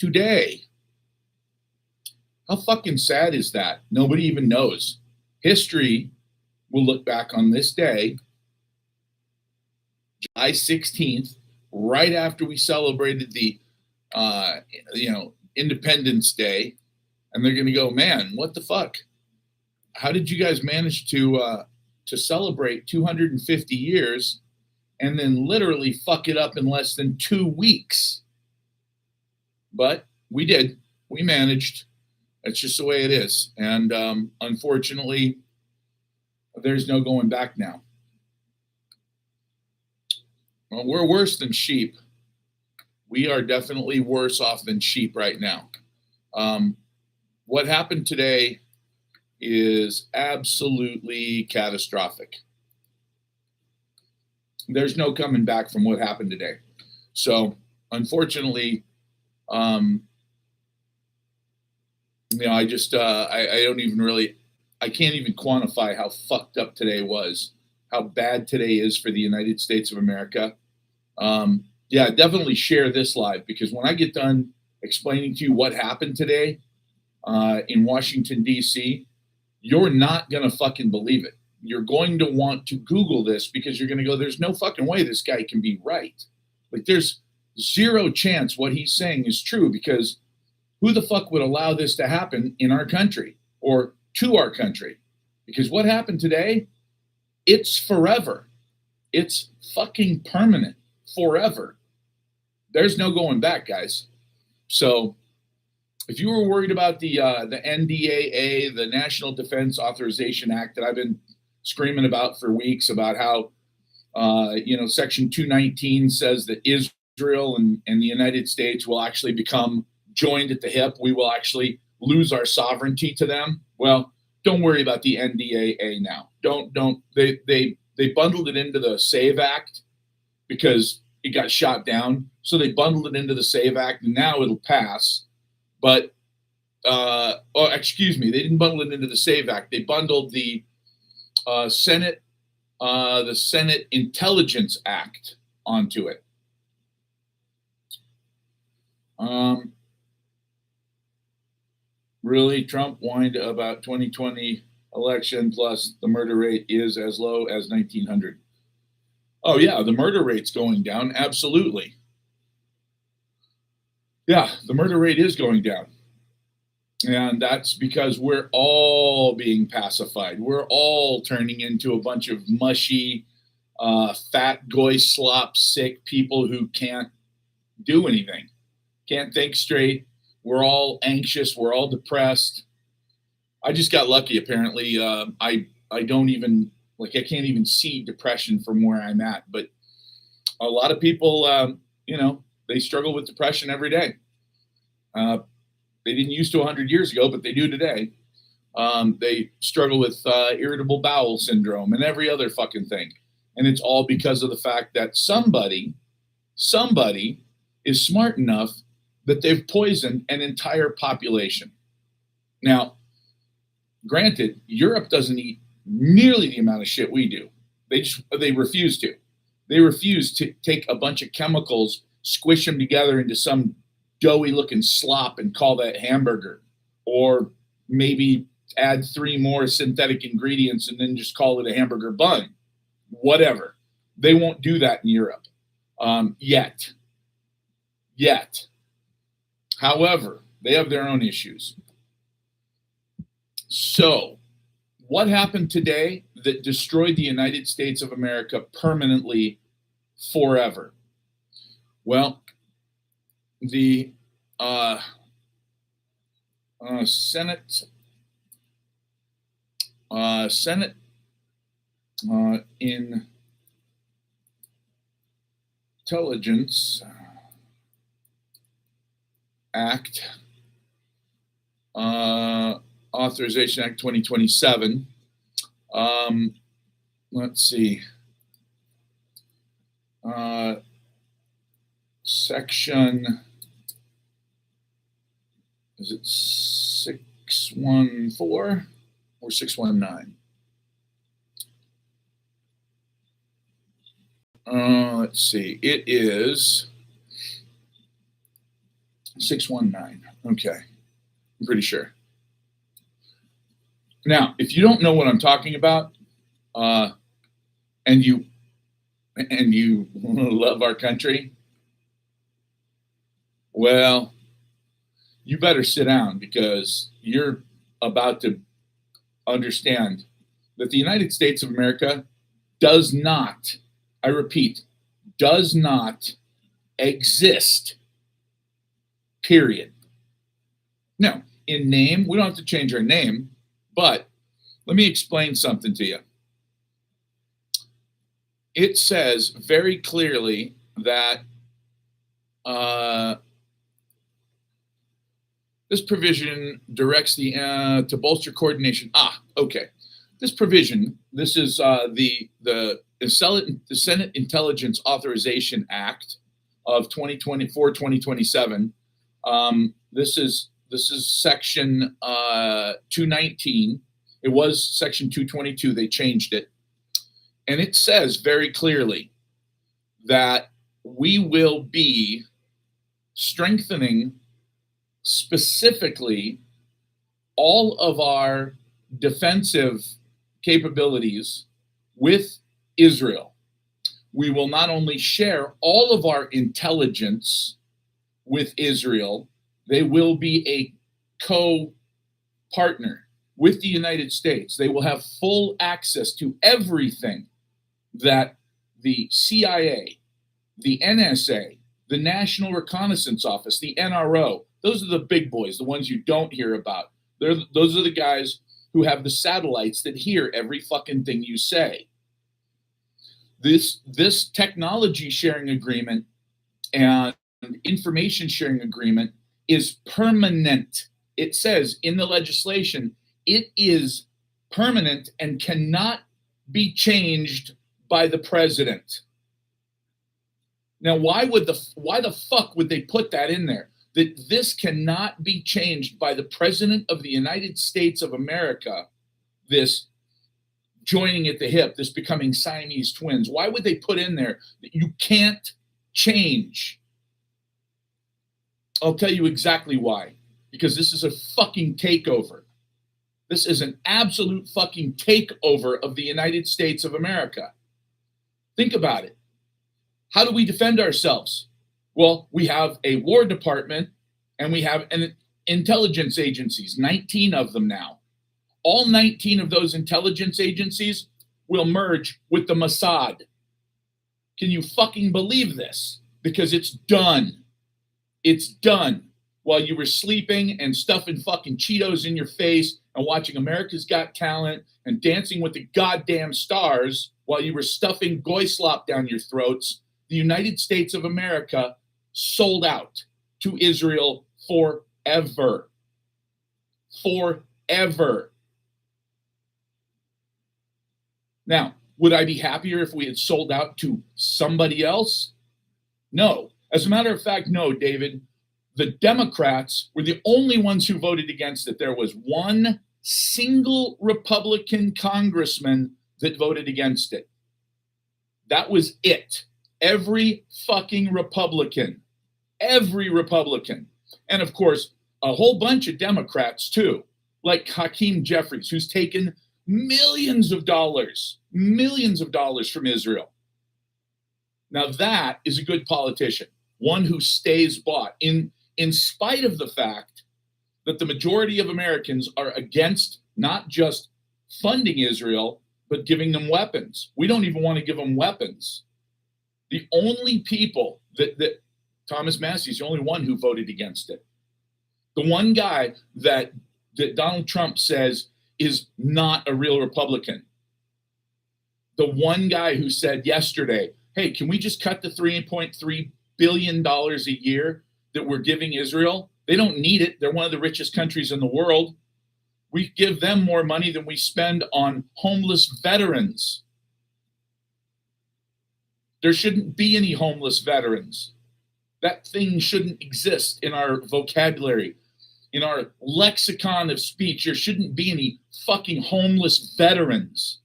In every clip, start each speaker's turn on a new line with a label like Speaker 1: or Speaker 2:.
Speaker 1: today. How fucking sad is that? Nobody even knows. History will look back on this day, July 16th, right after we celebrated the, Independence Day, and they're going to go, man, what the fuck? How did you guys manage to celebrate 250 years and then literally fuck it up in less than 2 weeks? But we did. We managed. That's just the way it is. And unfortunately, there's no going back now. Well, we're worse than sheep. We are definitely worse off than sheep right now. What happened today is absolutely catastrophic. There's no coming back from what happened today. So, unfortunately, I don't even really, I can't even quantify how fucked up today was, how bad today is for the United States of America. Definitely share this live, because when I get done explaining to you what happened today in Washington, D.C., you're not going to fucking believe it. You're going to want to Google this, because you're going to go, there's no fucking way this guy can be right. Like, there's zero chance what he's saying is true, because who the fuck would allow this to happen in our country or to our country? Because what happened today, it's forever. It's fucking permanent, forever. There's no going back, guys. So if you were worried about the NDAA, the National Defense Authorization Act, that I've been screaming about for weeks, about how, Section 219 says that Israel and the United States will actually become joined at the hip. We will actually lose our sovereignty to them. Well, don't worry about the NDAA now. They bundled it into the SAVE Act because it got shot down. So they bundled it into the SAVE Act, and now it'll pass. But, they didn't bundle it into the SAVE Act. They bundled the Senate Intelligence Act onto it. Really, Trump whined about 2020 election, plus the murder rate is as low as 1900. Oh yeah, the murder rate's going down. Absolutely. Yeah, the murder rate is going down. And that's because we're all being pacified. We're all turning into a bunch of mushy, fat, goy, slop, sick people who can't do anything, can't think straight. We're all anxious. We're all depressed. I just got lucky, apparently. I don't even, I can't even see depression from where I'm at. But a lot of people, they struggle with depression every day. They didn't used to 100 years ago, but they do today. They struggle with irritable bowel syndrome and every other fucking thing. And it's all because of the fact that somebody is smart enough that they've poisoned an entire population. Now, granted, Europe doesn't eat nearly the amount of shit we do. They refuse to. They refuse to take a bunch of chemicals, squish them together into some doughy looking slop and call that hamburger, or maybe add 3 more synthetic ingredients and then just call it a hamburger bun. Whatever. They won't do that in Europe yet. However, they have their own issues. So, what happened today that destroyed the United States of America permanently, forever? Well, the Senate Intelligence Act, Authorization Act 2027. Let's see. Section, is it 614 or 619? Let's see. It is 619. Okay. I'm pretty sure. Now, if you don't know what I'm talking about, and you love our country, well, you better sit down because you're about to understand that the United States of America does not, I repeat, does not exist. Period. Now, in name, we don't have to change our name, but let me explain something to you. It says very clearly that this provision directs the to bolster coordination. Okay. This provision, this is the Senate Intelligence Authorization Act of 2024-2027. This is section 219. It was section 222. They changed it. And it says very clearly that we will be strengthening specifically all of our defensive capabilities with Israel. We will not only share all of our intelligence with Israel, they will be a co-partner with the United States. They will have full access to everything that the CIA, the NSA, the National Reconnaissance Office, the NRO, those are the big boys, the ones you don't hear about. Those are the guys who have the satellites that hear every fucking thing you say. This technology sharing agreement and information sharing agreement is permanent. It says in the legislation, it is permanent and cannot be changed by the president. Now, why the fuck would they put that in there? That this cannot be changed by the president of the United States of America, this joining at the hip, this becoming Siamese twins. Why would they put in there that you can't change? I'll tell you exactly why. Because this is a fucking takeover. This is an absolute fucking takeover of the United States of America. Think about it. How do we defend ourselves? Well, we have a War Department and we have an intelligence agencies, 19 of them now. All 19 of those intelligence agencies will merge with the Mossad. Can you fucking believe this? Because it's done. It's done. While you were sleeping and stuffing fucking Cheetos in your face and watching America's Got Talent and Dancing with the Goddamn Stars, while you were stuffing goy slop down your throats, the United States of America sold out to Israel forever. Forever. Now, would I be happier if we had sold out to somebody else? No. As a matter of fact, no, David. The Democrats were the only ones who voted against it. There was one single Republican congressman that voted against it. That was it. Every fucking Republican. Every Republican. And of course, a whole bunch of Democrats too, like Hakeem Jeffries, who's taken millions of dollars from Israel. Now that is a good politician, one who stays bought in spite of the fact that the majority of Americans are against not just funding Israel, but giving them weapons. We don't even want to give them weapons. The only people that Thomas Massey is the only one who voted against it. The one guy that Donald Trump says is not a real Republican. The one guy who said yesterday, hey, can we just cut the $3.3 billion a year that we're giving Israel? They don't need it. They're one of the richest countries in the world. We give them more money than we spend on homeless veterans. There shouldn't be any homeless veterans. That thing shouldn't exist in our vocabulary, in our lexicon of speech. There shouldn't be any fucking homeless veterans.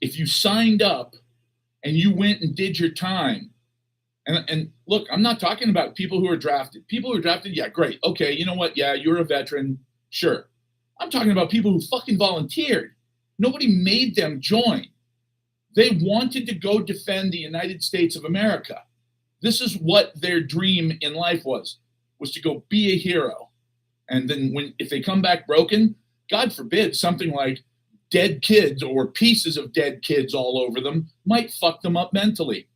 Speaker 1: If you signed up and you went and did your time, And look, I'm not talking about people who are drafted. People who are drafted, yeah, great. Okay, you know what? Yeah, you're a veteran. Sure. I'm talking about people who fucking volunteered. Nobody made them join. They wanted to go defend the United States of America. This is what their dream in life was to go be a hero. And then if they come back broken, God forbid, something like dead kids or pieces of dead kids all over them might fuck them up mentally.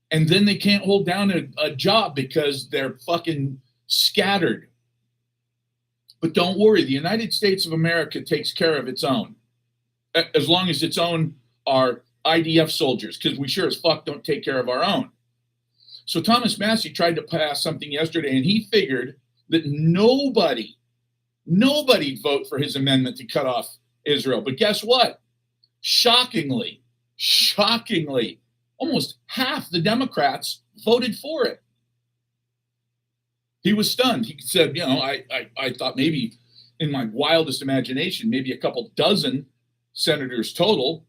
Speaker 1: And then they can't hold down a job because they're fucking scattered. But don't worry, the United States of America takes care of its own. As long as its own are IDF soldiers, because we sure as fuck don't take care of our own. So Thomas Massie tried to pass something yesterday, and he figured that nobody'd vote for his amendment to cut off Israel. But guess what? Shockingly, almost half the Democrats voted for it. He was stunned. He said, I thought maybe in my wildest imagination, maybe a couple dozen senators total.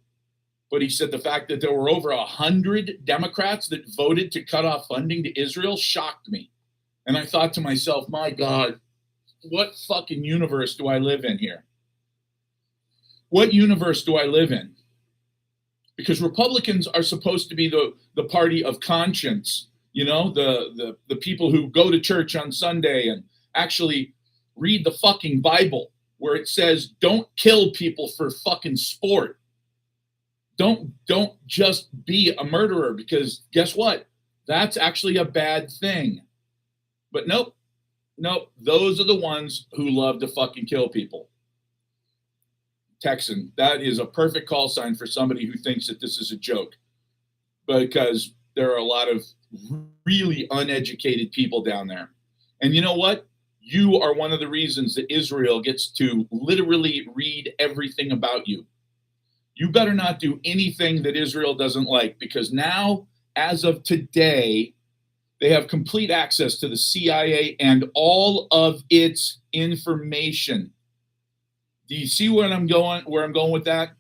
Speaker 1: But he said the fact that there were over 100 Democrats that voted to cut off funding to Israel shocked me. And I thought to myself, my God, what fucking universe do I live in here? What universe do I live in? Because Republicans are supposed to be the party of conscience, the people who go to church on Sunday and actually read the fucking Bible, where it says don't kill people for fucking sport. Don't just be a murderer, because guess what? That's actually a bad thing. But nope, those are the ones who love to fucking kill people. Texan, that is a perfect call sign for somebody who thinks that this is a joke, because there are a lot of really uneducated people down there. And you know what? You are one of the reasons that Israel gets to literally read everything about you. You better not do anything that Israel doesn't like, because now, as of today, they have complete access to the CIA and all of its information. Do you see where I'm going with that?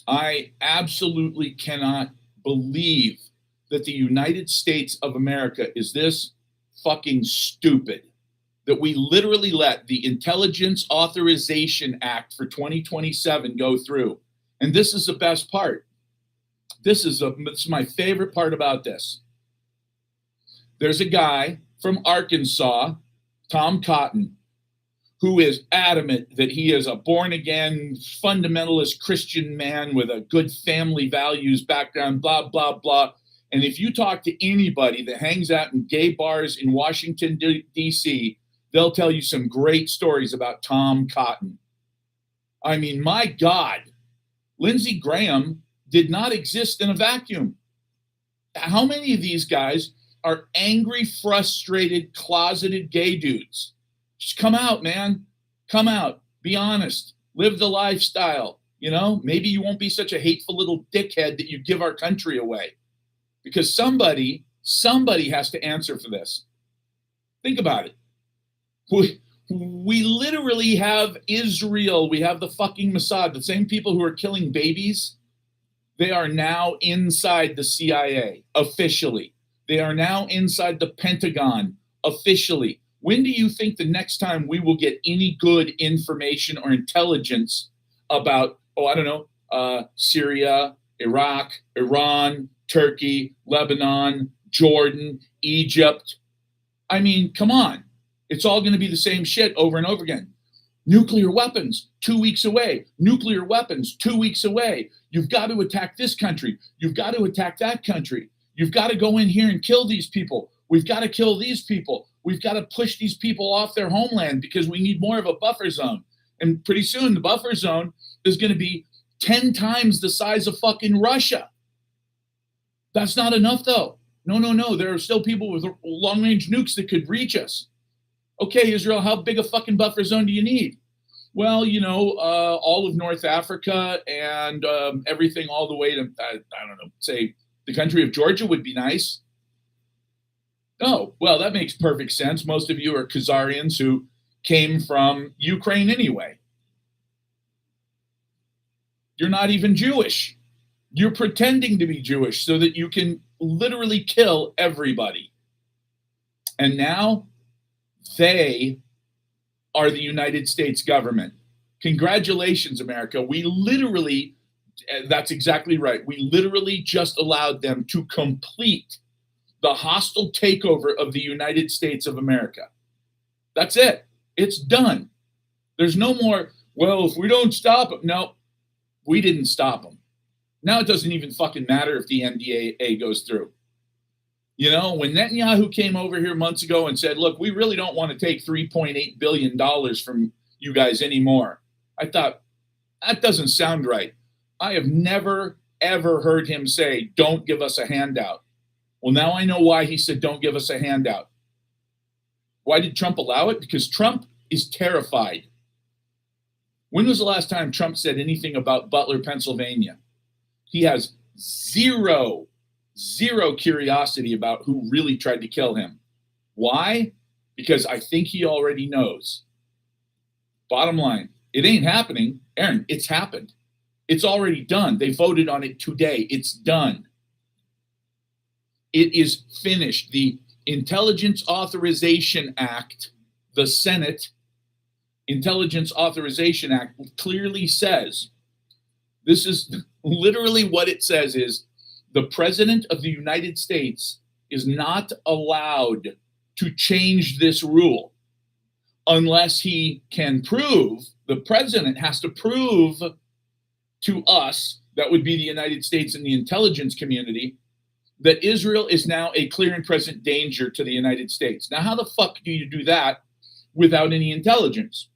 Speaker 1: I absolutely cannot believe that the United States of America is this fucking stupid, that we literally let the Intelligence Authorization Act for 2027 go through. And this is the best part. This is my favorite part about this. There's a guy from Arkansas, Tom Cotton, who is adamant that he is a born-again, fundamentalist Christian man with a good family values background, blah, blah, blah. And if you talk to anybody that hangs out in gay bars in Washington, D.C., they'll tell you some great stories about Tom Cotton. I mean, my God, Lindsey Graham did not exist in a vacuum. How many of these guys are angry, frustrated, closeted gay dudes? Just come out, man. Come out. Be honest. Live the lifestyle. Maybe you won't be such a hateful little dickhead that you give our country away. Because somebody has to answer for this. Think about it. We literally have Israel. We have the fucking Mossad, the same people who are killing babies. They are now inside the CIA officially. They are now inside the Pentagon officially. When do you think the next time we will get any good information or intelligence about, Syria, Iraq, Iran, Turkey, Lebanon, Jordan, Egypt? I mean, come on. It's all going to be the same shit over and over again. Nuclear weapons, 2 weeks away. Nuclear weapons, 2 weeks away. You've got to attack this country. You've got to attack that country. You've got to go in here and kill these people. We've got to kill these people. We've got to push these people off their homeland because we need more of a buffer zone. And pretty soon the buffer zone is going to be 10 times the size of fucking Russia. That's not enough, though. No. There are still people with long-range nukes that could reach us. Okay, Israel, how big a fucking buffer zone do you need? Well, all of North Africa and everything all the way to, say the country of Georgia would be nice. Oh, well, that makes perfect sense. Most of you are Khazarians who came from Ukraine anyway. You're not even Jewish. You're pretending to be Jewish so that you can literally kill everybody. And now they are the United States government. Congratulations, America. We literally, that's exactly right. We literally just allowed them to complete the hostile takeover of the United States of America. That's it. It's done. There's no more, well, if we don't stop them. No, we didn't stop them. Now it doesn't even fucking matter if the NDAA goes through. You know, when Netanyahu came over here months ago and said, look, we really don't want to take $3.8 billion from you guys anymore, I thought, that doesn't sound right. I have never, ever heard him say, don't give us a handout. Well, now I know why he said, don't give us a handout. Why did Trump allow it? Because Trump is terrified. When was the last time Trump said anything about Butler, Pennsylvania? He has zero curiosity about who really tried to kill him. Why? Because I think he already knows. Bottom line, it ain't happening. Aaron, it's happened. It's already done. They voted on it today. It's done. It is finished. The Intelligence Authorization Act, the Senate Intelligence Authorization Act clearly says, this is literally what it says is, the President of the United States is not allowed to change this rule unless he can prove, the President has to prove to us, that would be the United States and the intelligence community, that Israel is now a clear and present danger to the United States. Now, how the fuck do you do that without any intelligence?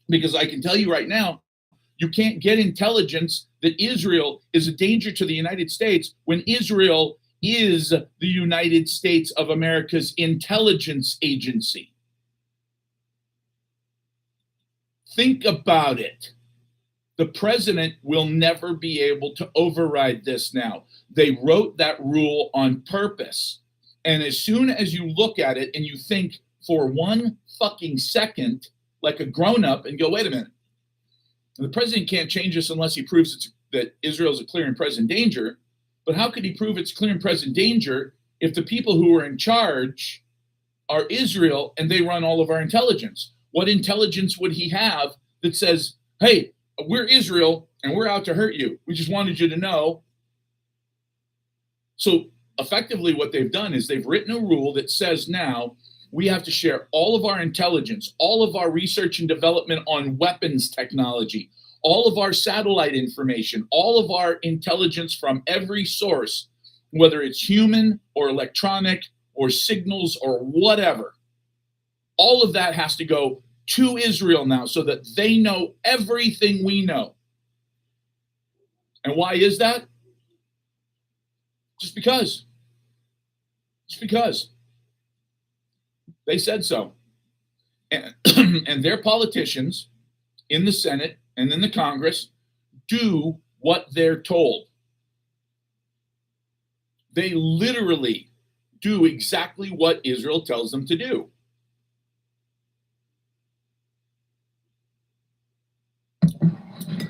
Speaker 1: Because I can tell you right now, you can't get intelligence that Israel is a danger to the United States when Israel is the United States of America's intelligence agency. Think about it. The president will never be able to override this now. They wrote that rule on purpose. And as soon as you look at it and you think for one fucking second, like a grown-up, and go, wait a minute, the president can't change this unless he proves that Israel is a clear and present danger. But how could he prove it's clear and present danger if the people who are in charge are Israel and they run all of our intelligence? What intelligence would he have that says, hey, we're Israel and we're out to hurt you? We just wanted you to know. So effectively what they've done is they've written a rule that says now we have to share all of our intelligence, all of our research and development on weapons technology, all of our satellite information, all of our intelligence from every source, whether it's human or electronic or signals or whatever. All of that has to go to Israel now so that they know everything we know. And why is that? Just because. Just because. They said so. And, and their politicians in the Senate and in the Congress do what they're told. They literally do exactly what Israel tells them to do.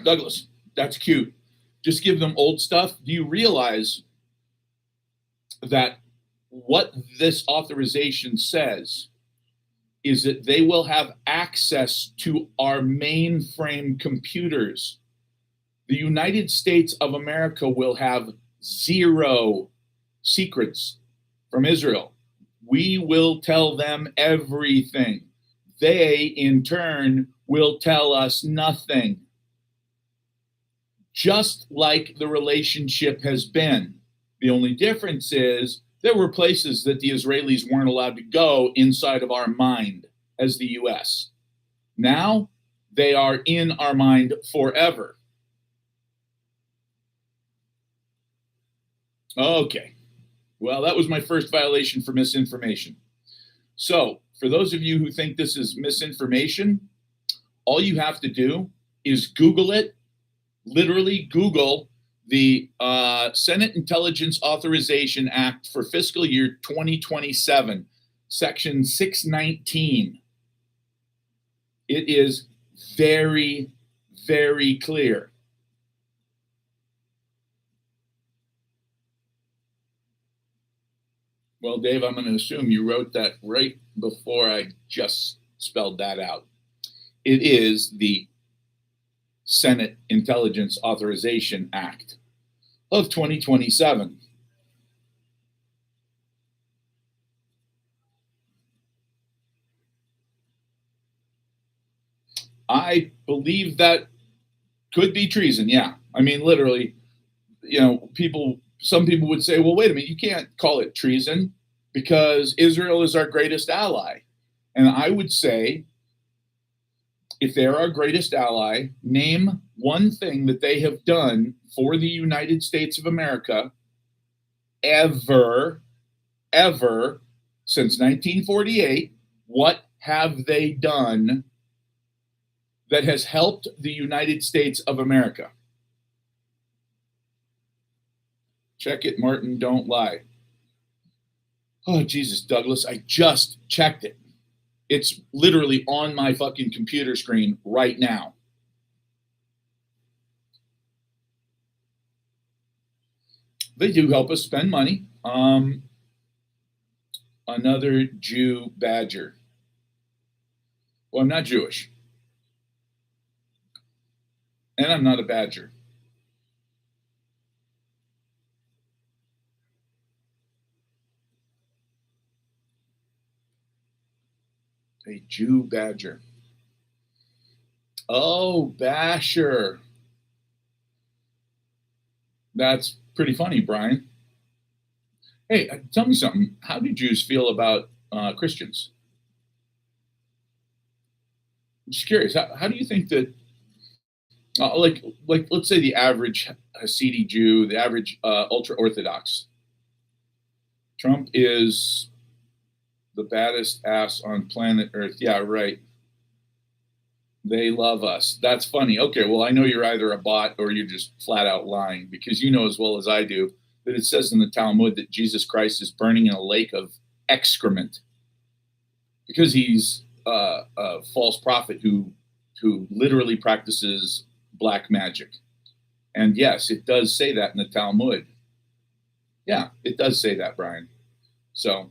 Speaker 1: Douglas, that's cute. Just give them old stuff. Do you realize that what this authorization says is that they will have access to our mainframe computers? The United States of America will have zero secrets from Israel. We will tell them everything. They, in turn, will tell us nothing. Just like the relationship has been. The only difference is there were places that the Israelis weren't allowed to go inside of our mind as the U.S. Now they are in our mind forever. Okay. Well, that was my first violation for misinformation. So for those of you who think this is misinformation, all you have to do is Google it. Literally Google the Senate Intelligence Authorization Act for fiscal year 2027, Section 619. It is very, very clear. Well, Dave, I'm going to assume you wrote that right before I just spelled that out. It is the Senate Intelligence Authorization Act of 2027. I believe that could be treason. Yeah. I mean, literally, some people would say, well, wait a minute, you can't call it treason because Israel is our greatest ally. And I would say, if they're our greatest ally, name one thing that they have done for the United States of America ever, ever since 1948. What have they done that has helped the United States of America? Check it, Martin, don't lie. Oh, Jesus, Douglas, I just checked it. It's literally on my fucking computer screen right now. They do help us spend money. Another Jew badger. Well, I'm not Jewish. And I'm not a badger. A Jew badger. Oh, Basher. That's pretty funny, Brian. Hey, tell me something. How do Jews feel about Christians? I'm just curious. How do you think that, like, let's say the average Hasidic Jew, the average ultra Orthodox, Trump is the baddest ass on planet Earth. Yeah, right. They love us. That's funny. Okay, well, I know you're either a bot or you're just flat out lying, because you know as well as I do that it says in the Talmud that Jesus Christ is burning in a lake of excrement because he's a false prophet who literally practices black magic. And yes, it does say that in the Talmud. Yeah, it does say that, Brian. So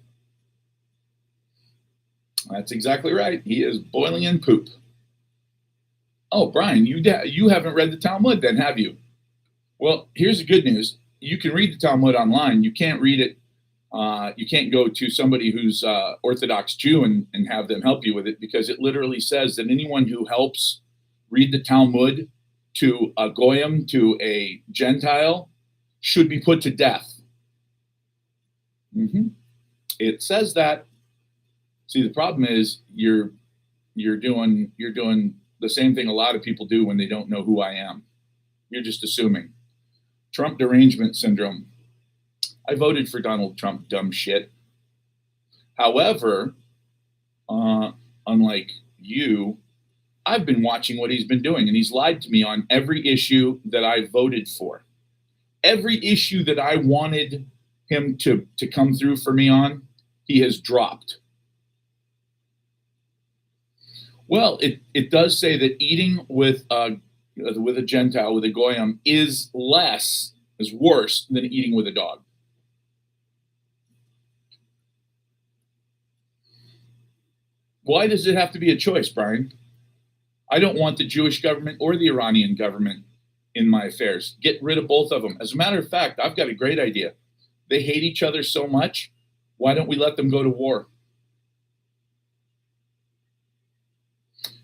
Speaker 1: that's exactly right. He is boiling in poop. Oh, Brian, you haven't read the Talmud then, have you? Well, here's the good news. You can read the Talmud online. You can't read it. You can't go to somebody who's Orthodox Jew and have them help you with it, because it literally says that anyone who helps read the Talmud to a Goyim, to a Gentile, should be put to death. Mm-hmm. It says that. See, the problem is you're doing the same thing a lot of people do when they don't know who I am. You're just assuming. Trump derangement syndrome. I voted for Donald Trump, dumb shit. However, unlike you, I've been watching what he's been doing, and he's lied to me on every issue that I voted for. Every issue that I wanted him to come through for me on, he has dropped. Well, it does say that eating with a Gentile, with a Goyim, is worse than eating with a dog. Why does it have to be a choice, Brian? I don't want the Jewish government or the Iranian government in my affairs. Get rid of both of them. As a matter of fact, I've got a great idea. They hate each other so much. Why don't we let them go to war?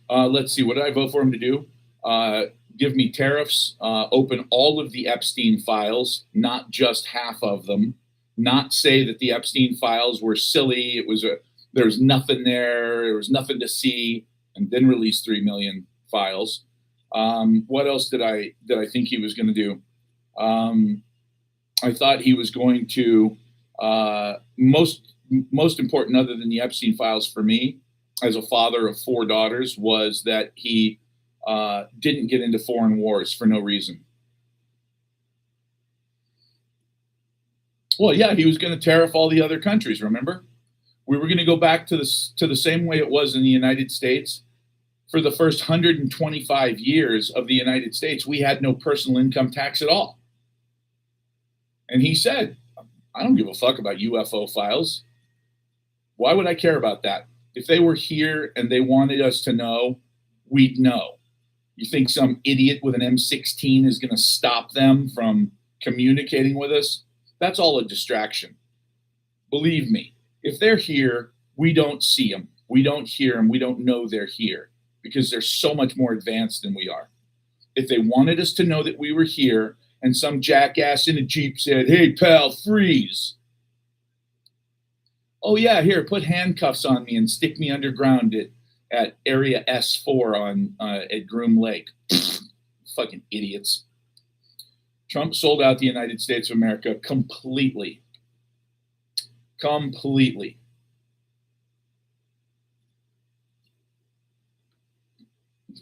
Speaker 1: Let's see. What did I vote for him to do? Give me tariffs. Open all of the Epstein files, not just half of them. Not say that the Epstein files were silly. There was nothing there. There was nothing to see, and then release 3 million files. What else did I think he was going to do? I thought he was going to most important, other than the Epstein files for me, as a father of 4 daughters, was that he didn't get into foreign wars for no reason. Well, yeah, he was going to tariff all the other countries, remember? We were going to go back to the same way it was in the United States. For the first 125 years of the United States, we had no personal income tax at all. And he said, I don't give a fuck about UFO files. Why would I care about that? If they were here and they wanted us to know, we'd know. You think some idiot with an M16 is going to stop them from communicating with us? That's all a distraction. Believe me, if they're here, we don't see them. We don't hear them. We don't know they're here because they're so much more advanced than we are. If they wanted us to know that we were here and some jackass in a Jeep said, "Hey, pal, freeze." Oh, yeah, here, put handcuffs on me and stick me underground at Area S4 at Groom Lake. Fucking idiots. Trump sold out the United States of America completely. Completely.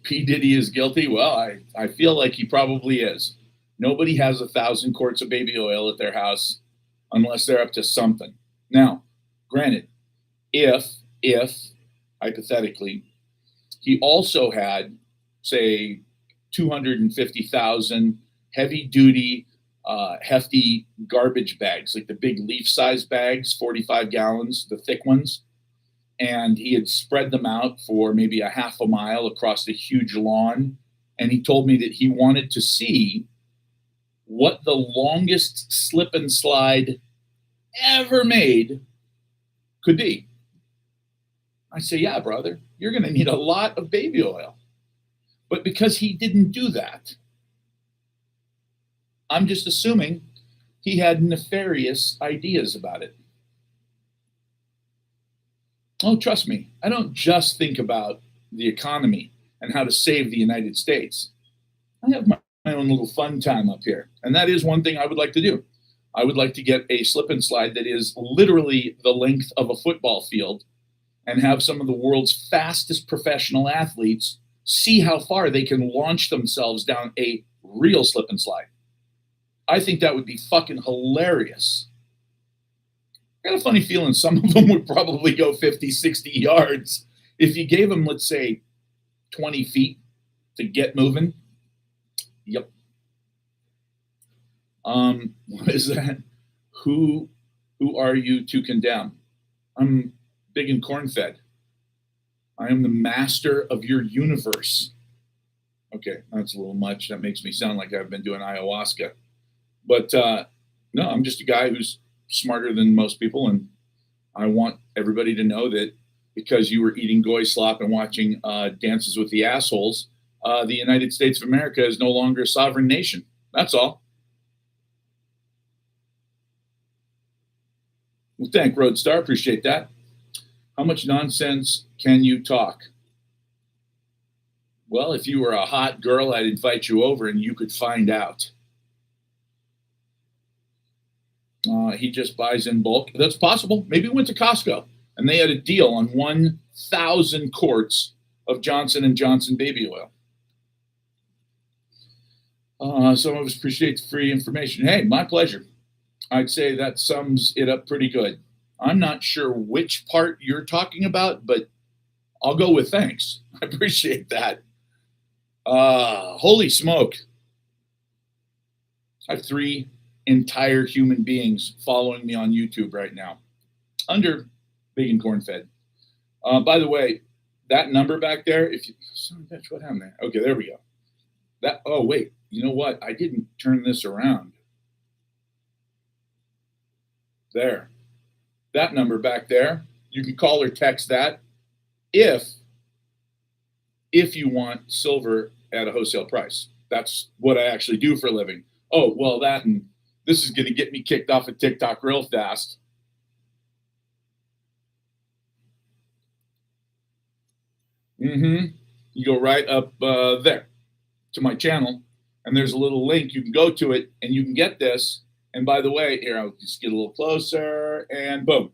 Speaker 1: P. Diddy is guilty? Well, I feel like he probably is. Nobody has 1,000 quarts of baby oil at their house unless they're up to something. Now, granted, if hypothetically, he also had, say, 250,000 heavy-duty, hefty garbage bags, like the big leaf-size bags, 45 gallons, the thick ones, and he had spread them out for maybe a half a mile across the huge lawn, and he told me that he wanted to see what the longest slip and slide ever made could be. I say, yeah, brother, you're going to need a lot of baby oil. But because he didn't do that, I'm just assuming he had nefarious ideas about it. Oh, trust me, I don't just think about the economy and how to save the United States. I have my own little fun time up here. And that is one thing I would like to do. I would like to get a slip and slide that is literally the length of a football field and have some of the world's fastest professional athletes see how far they can launch themselves down a real slip and slide. I think that would be fucking hilarious. I got a funny feeling some of them would probably go 50, 60 yards. If you gave them, let's say, 20 feet to get moving. Yep. What is that? Who are you to condemn? I'm big and corn-fed. I am the master of your universe. Okay, that's a little much. That makes me sound like I've been doing ayahuasca. But no, I'm just a guy who's smarter than most people, and I want everybody to know that because you were eating goy slop and watching Dances with the Assholes, the United States of America is no longer a sovereign nation. That's all. Well, thank Roadstar. Appreciate that. How much nonsense can you talk? Well, if you were a hot girl, I'd invite you over and you could find out. He just buys in bulk. That's possible. Maybe he went to Costco and they had a deal on 1,000 quarts of Johnson & Johnson baby oil. Some of us appreciate the free information. Hey, my pleasure. I'd say that sums it up pretty good. I'm not sure which part you're talking about, but I'll go with thanks. I appreciate that. Holy smoke. I have 3 entire human beings following me on YouTube right now under Big and Corn Fed. By the way, that number back there, if you, son of a bitch, what happened there? Okay, there we go. Oh, wait, you know what? I didn't turn this around. There. That number back there, you can call or text that if you want silver at a wholesale price. That's what I actually do for a living. Oh, well, that and this is going to get me kicked off of TikTok real fast. You go right up there to my channel, and there's a little link. You can go to it, and you can get this. And by the way, here, I'll just get a little closer, and boom.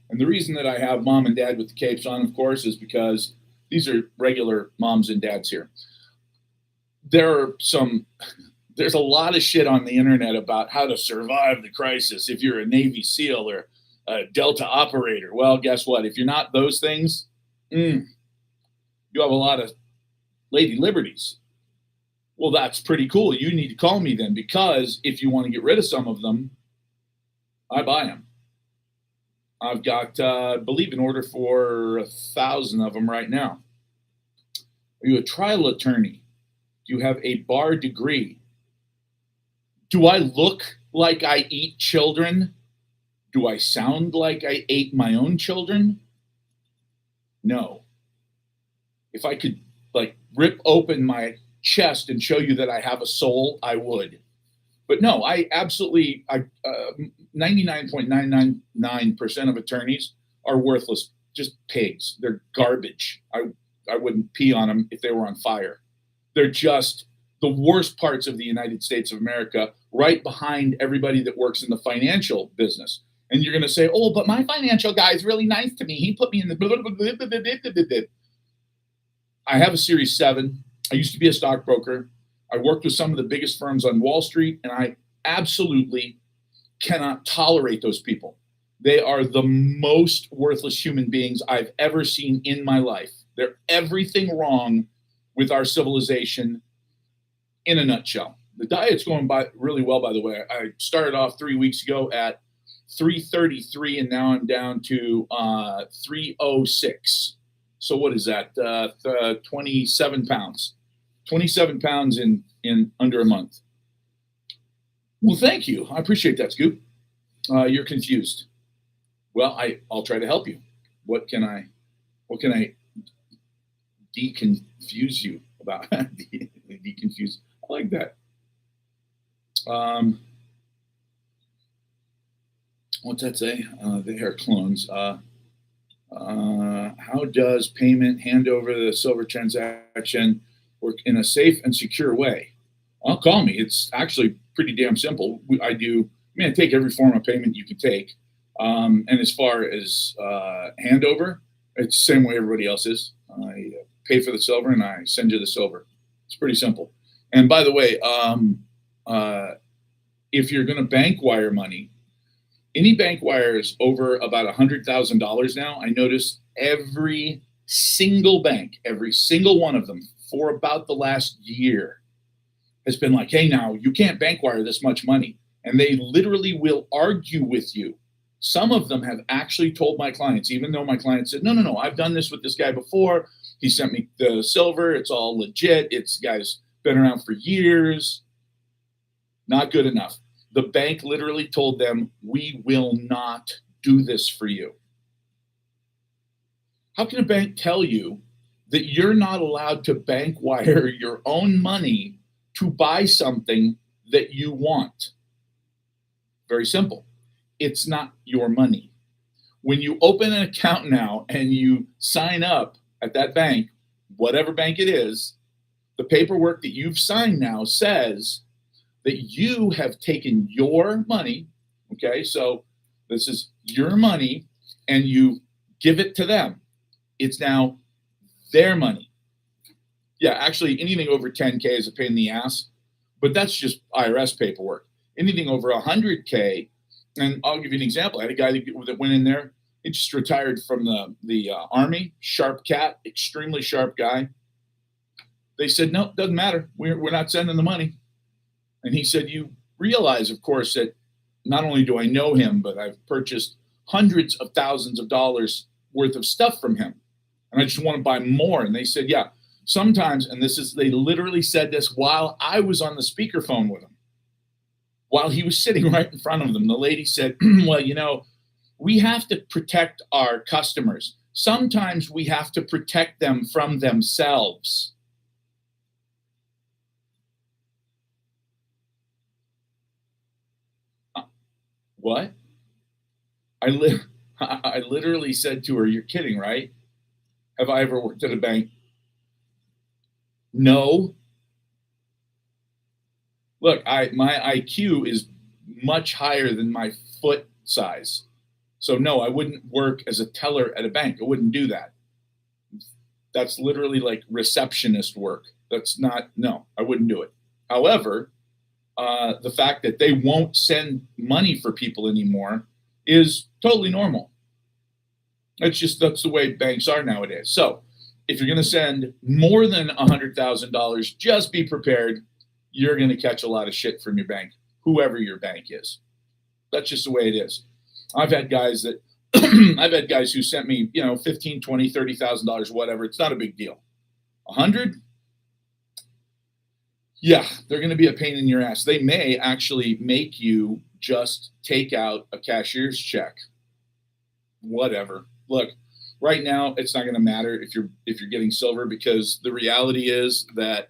Speaker 1: And the reason that I have mom and dad with the capes on, of course, is because these are regular moms and dads here. There's a lot of shit on the internet about how to survive the crisis if you're a Navy SEAL or a Delta operator. Well, guess what? If you're not those things, you have a lot of lady liberties. Well, that's pretty cool. You need to call me then, because if you want to get rid of some of them, I buy them. I've got, I believe, an order for 1,000 of them right now. Are you a trial attorney? Do you have a bar degree? Do I look like I eat children? Do I sound like I ate my own children? No. If I could like rip open my chest and show you that I have a soul, I would. But no, I absolutely, 99.999% of attorneys are worthless, just pigs. They're garbage. I wouldn't pee on them if they were on fire. They're just the worst parts of the United States of America, right behind everybody that works in the financial business. And you're going to say, oh, but my financial guy is really nice to me. He put me in the... I have a Series 7. I used to be a stockbroker. I worked with some of the biggest firms on Wall Street, and I absolutely cannot tolerate those people. They are the most worthless human beings I've ever seen in my life. They're everything wrong with our civilization in a nutshell. The diet's going by really well, by the way. I started off 3 weeks ago at 333, and now I'm down to 306. So what is that? 27 pounds. 27 pounds in under a month. Well, thank you. I appreciate that, Scoop. You're confused. Well, I'll try to help you. What can I deconfuse you about? Deconfuse. I like that. What's that say? They are clones. How does payment hand over the silver transaction work in a safe and secure way? Well, call me. It's actually pretty damn simple. I take every form of payment you can take. And as far as handover, it's the same way everybody else is. I pay for the silver and I send you the silver. It's pretty simple. And by the way, if you're going to bank wire money, any bank wires over about $100,000 now, I notice every single bank, every single one of them for about the last year has been like, hey, now you can't bank wire this much money. And they literally will argue with you. Some of them have actually told my clients, even though my client said, no, I've done this with this guy before. He sent me the silver. It's all legit. It's guy's been around for years. Not good enough. The bank literally told them, we will not do this for you. How can a bank tell you that you're not allowed to bank wire your own money to buy something that you want? Very simple. It's not your money. When you open an account now and you sign up at that bank, whatever bank it is, the paperwork that you've signed now says that you have taken your money, okay? So this is your money, and you give it to them. It's now their money. Yeah, actually, anything over 10K is a pain in the ass, but that's just IRS paperwork. Anything over 100K, and I'll give you an example. I had a guy that went in there. He just retired from the Army, sharp cat, extremely sharp guy. They said, no, doesn't matter. We're not sending the money. And he said, you realize, of course, that not only do I know him, but I've purchased hundreds of thousands of dollars worth of stuff from him. And I just want to buy more. And they said, yeah, sometimes, and they literally said this while I was on the speakerphone with him, while he was sitting right in front of them. The lady said, well, we have to protect our customers. Sometimes we have to protect them from themselves. What? I literally said to her, you're kidding, right? Have I ever worked at a bank? No. Look, my IQ is much higher than my foot size. So no, I wouldn't work as a teller at a bank. I wouldn't do that. That's literally like receptionist work. No, I wouldn't do it. However, the fact that they won't send money for people anymore is totally normal. That's the way banks are nowadays. So if you're going to send more than $100,000, just be prepared. You're going to catch a lot of shit from your bank, whoever your bank is. That's just the way it is. I've had guys that I've had guys who sent me, you know, $15,000, $20,000, $30,000, whatever. It's not a big deal. 100, yeah, they're going to be a pain in your ass. They may actually make you just take out a cashier's check. Whatever. Look, right now it's not going to matter if you're getting silver, because the reality is that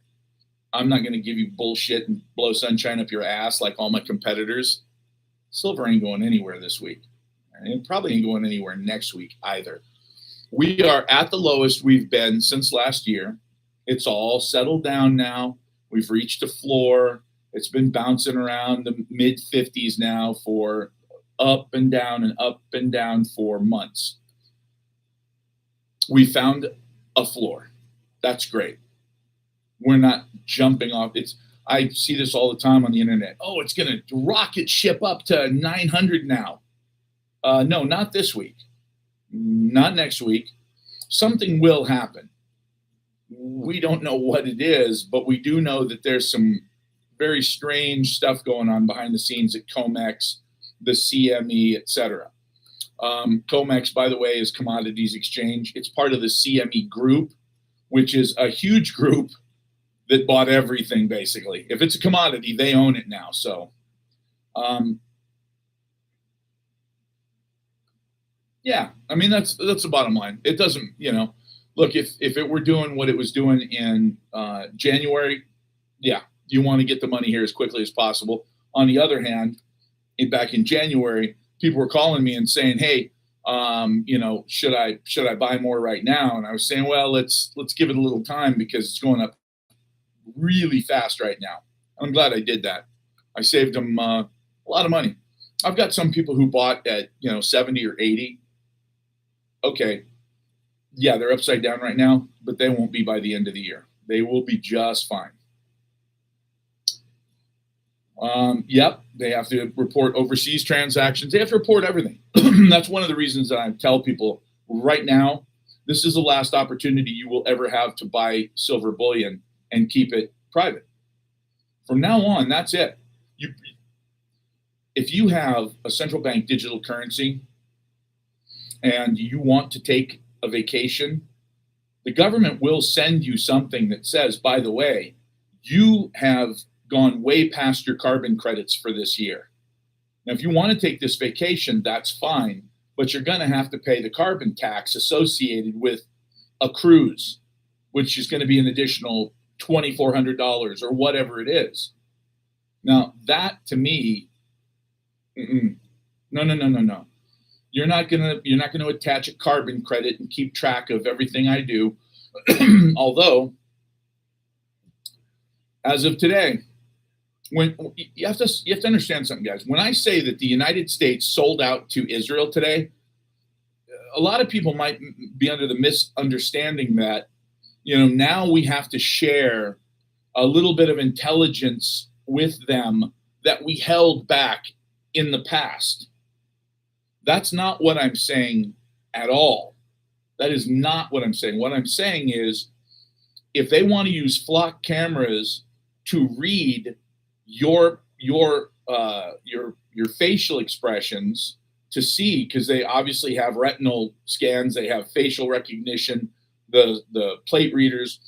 Speaker 1: I'm not going to give you bullshit and blow sunshine up your ass like all my competitors. Silver ain't going anywhere this week. And it probably ain't going anywhere next week either. We are at the lowest we've been since last year. It's all settled down now. We've reached a floor. It's been bouncing around the mid 50s now for up and down for months. We found a floor. That's great. We're not jumping off. I see this all the time on the internet. Oh, it's going to rocket ship up to 900 now. No, not this week. Not next week. Something will happen. We don't know what it is, but we do know that there's some very strange stuff going on behind the scenes at COMEX, the CME, etc. COMEX, by the way, is Commodities Exchange. It's part of the CME group, which is a huge group that bought everything, basically. If it's a commodity, they own it now. So, yeah, I mean, that's the bottom line. It doesn't, you know, look, if it were doing what it was doing in January, yeah, you want to get the money here as quickly as possible. On the other hand, back in January, people were calling me and saying, hey, you know, should I buy more right now? And I was saying, well, let's give it a little time, because it's going up really fast right now. I'm glad I did that. I saved them a lot of money. I've got some people who bought at, you know, 70 or 80. Okay. Yeah, they're upside down right now, but they won't be by the end of the year. They will be just fine. Yep, they have to report overseas transactions. They have to report everything. That's one of the reasons that I tell people right now, this is the last opportunity you will ever have to buy silver bullion and keep it private. From now on, that's it. If you have a central bank digital currency and you want to take a vacation, the government will send you something that says, by the way, you have gone way past your carbon credits for this year. Now, if you want to take this vacation, that's fine, but you're going to have to pay the carbon tax associated with a cruise, which is going to be an additional $2,400 or whatever it is. Now, that to me, no. You're not gonna attach a carbon credit and keep track of everything I do. Although, as of today, when you have to understand something, guys. When I say that the United States sold out to Israel today, a lot of people might be under the misunderstanding that, you know, now we have to share a little bit of intelligence with them that we held back in the past. That's not what I'm saying at all. That is not what I'm saying. What I'm saying is, if they want to use flock cameras to read your facial expressions to see, because they obviously have retinal scans, they have facial recognition, the plate readers.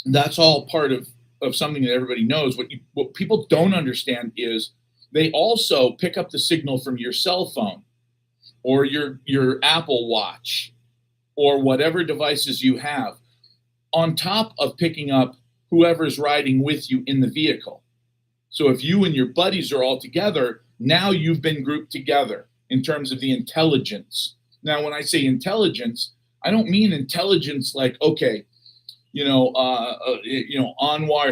Speaker 1: That's all part of something that everybody knows. What people don't understand is they also pick up the signal from your cell phone or your Apple Watch or whatever devices you have, on top of picking up whoever's riding with you in the vehicle. So if you and your buddies are all together, now you've been grouped together in terms of the intelligence. Now, when I say intelligence, I don't mean intelligence like, okay, Anwar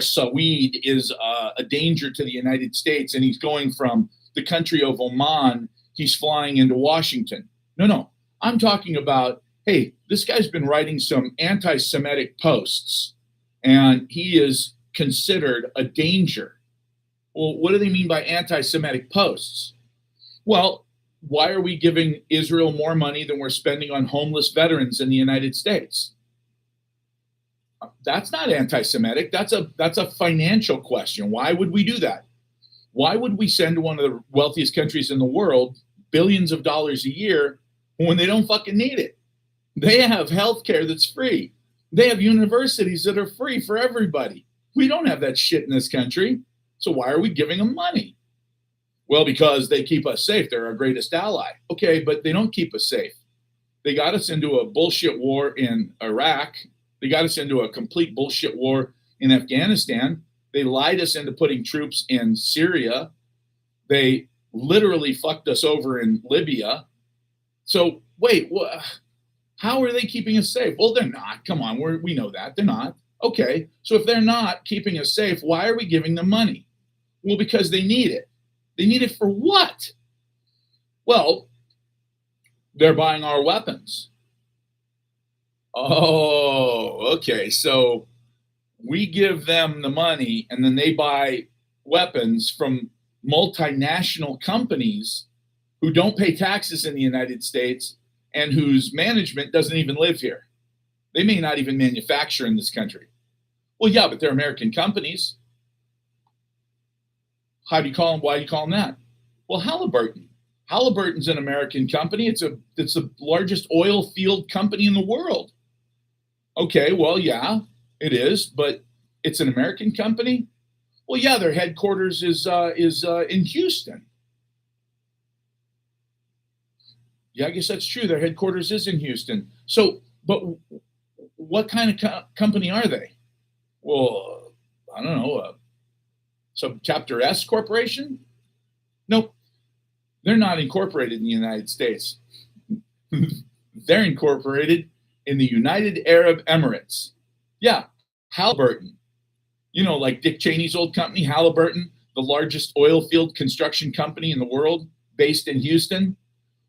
Speaker 1: Saweed is a danger to the United States and he's going from the country of Oman, he's flying into Washington. No, I'm talking about, hey, this guy's been writing some anti-Semitic posts and he is considered a danger. Well, what do they mean by anti-Semitic posts? Well, why are we giving Israel more money than we're spending on homeless veterans in the United States? That's not anti-Semitic. That's a financial question. Why would we do that? Why would we send one of the wealthiest countries in the world billions of dollars a year when they don't fucking need it? They have healthcare that's free. They have universities that are free for everybody. We don't have that shit in this country. So why are we giving them money? Well, because they keep us safe. They're our greatest ally. Okay, but they don't keep us safe. They got us into a bullshit war in Iraq. They got us into a complete bullshit war in Afghanistan. They lied us into putting troops in Syria. They literally fucked us over in Libya. So wait, how are they keeping us safe? Well, they're not. Come on, we know that. They're not. Okay, so if they're not keeping us safe, why are we giving them money? Well, because they need it. They need it for what? Well, they're buying our weapons. Oh, okay. So we give them the money and then they buy weapons from multinational companies who don't pay taxes in the United States and whose management doesn't even live here. They may not even manufacture in this country. Well, yeah, but they're American companies. How do you call them? Why do you call them that? Well, Halliburton. Halliburton's an American company. It's the largest oil field company in the world. Okay, well, yeah, it is, but it's an American company. Well, yeah, their headquarters is in Houston. Yeah, I guess that's true. Their headquarters is in Houston. So, but what kind of company are they? Well, I don't know. Some Chapter S corporation? Nope. They're not incorporated in the United States. They're incorporated in the United Arab Emirates. Yeah, Halliburton. You know, like Dick Cheney's old company, Halliburton, the largest oil field construction company in the world, based in Houston.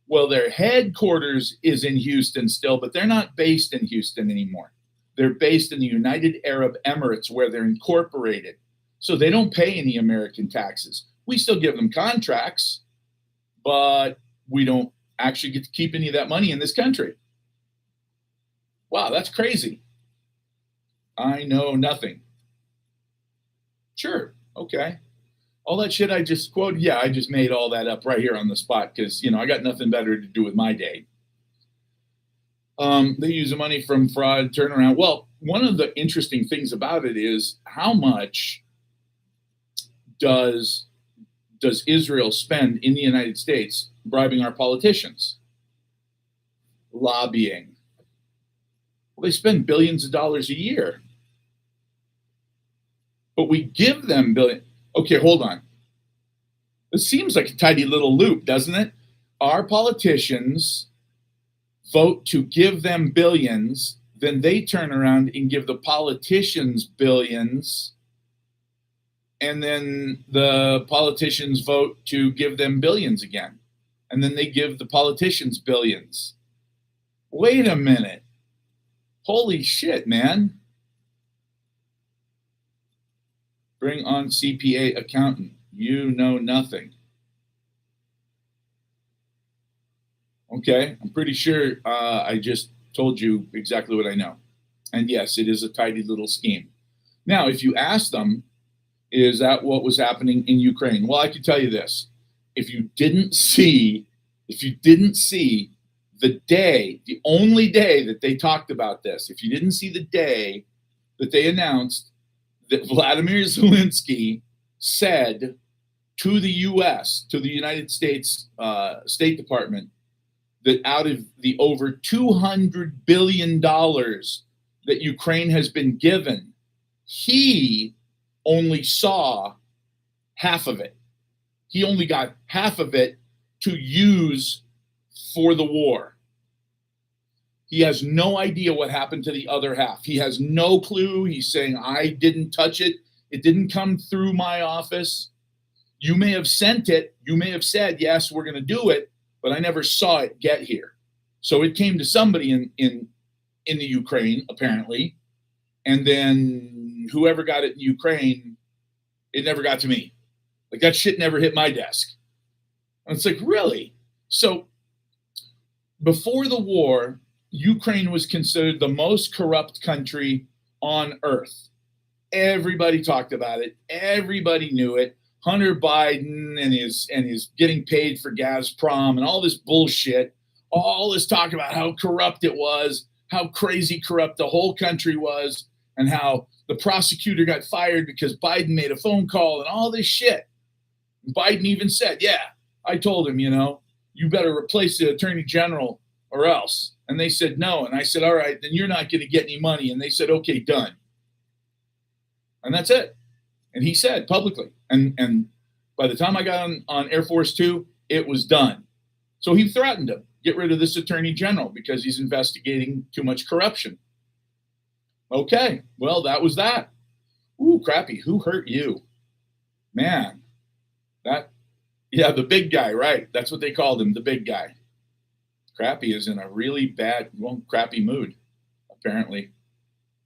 Speaker 1: Well, their headquarters is in Houston still, but they're not based in Houston anymore. They're based in the United Arab Emirates where they're incorporated. So they don't pay any American taxes. We still give them contracts, but we don't actually get to keep any of that money in this country. Wow, that's crazy. I know nothing. Sure, okay. All that shit I just quoted, yeah, I just made all that up right here on the spot because, I got nothing better to do with my day. They use the money from fraud turnaround. Well, one of the interesting things about it is how much does Israel spend in the United States bribing our politicians? Lobbying. Well, they spend billions of dollars a year. But we give them billion. Okay, hold on. It seems like a tidy little loop, doesn't it? Our politicians vote to give them billions, then they turn around and give the politicians billions, and then the politicians vote to give them billions again, and then they give the politicians billions. Wait a minute. Holy shit, man. Bring on CPA accountant. You know nothing. Okay, I'm pretty sure I just told you exactly what I know. And yes, it is a tidy little scheme. Now, if you ask them, is that what was happening in Ukraine? Well, I can tell you this. If you didn't see the only day that they talked about this, if you didn't see the day that they announced that Vladimir Zelensky said to the U.S., to the United States State Department, that out of the over $200 billion that Ukraine has been given, he only saw half of it. He only got half of it to use for the war. He has no idea what happened to the other half. He has no clue. He's saying, I didn't touch it. It didn't come through my office. You may have sent it. You may have said, yes, we're going to do it, but I never saw it get here. So it came to somebody in the Ukraine, apparently. And then whoever got it in Ukraine, it never got to me. Like that shit never hit my desk. And it's like, really? So before the war, Ukraine was considered the most corrupt country on earth. Everybody talked about it. Everybody knew it. Hunter Biden and his getting paid for Gazprom and all this bullshit. All this talk about how corrupt it was, how crazy corrupt the whole country was, and how the prosecutor got fired because Biden made a phone call and all this shit. Biden even said, yeah, I told him, you better replace the attorney general or else. And they said no. And I said, all right, then you're not going to get any money. And they said, okay, done. And that's it. And he said publicly. And by the time I got on Air Force Two, it was done. So he threatened him, get rid of this attorney general because he's investigating too much corruption. Okay, well, that was that. Ooh, crappy. Who hurt you? Man, the big guy, right? That's what they called him, the big guy. Crappy is in a really crappy mood, apparently.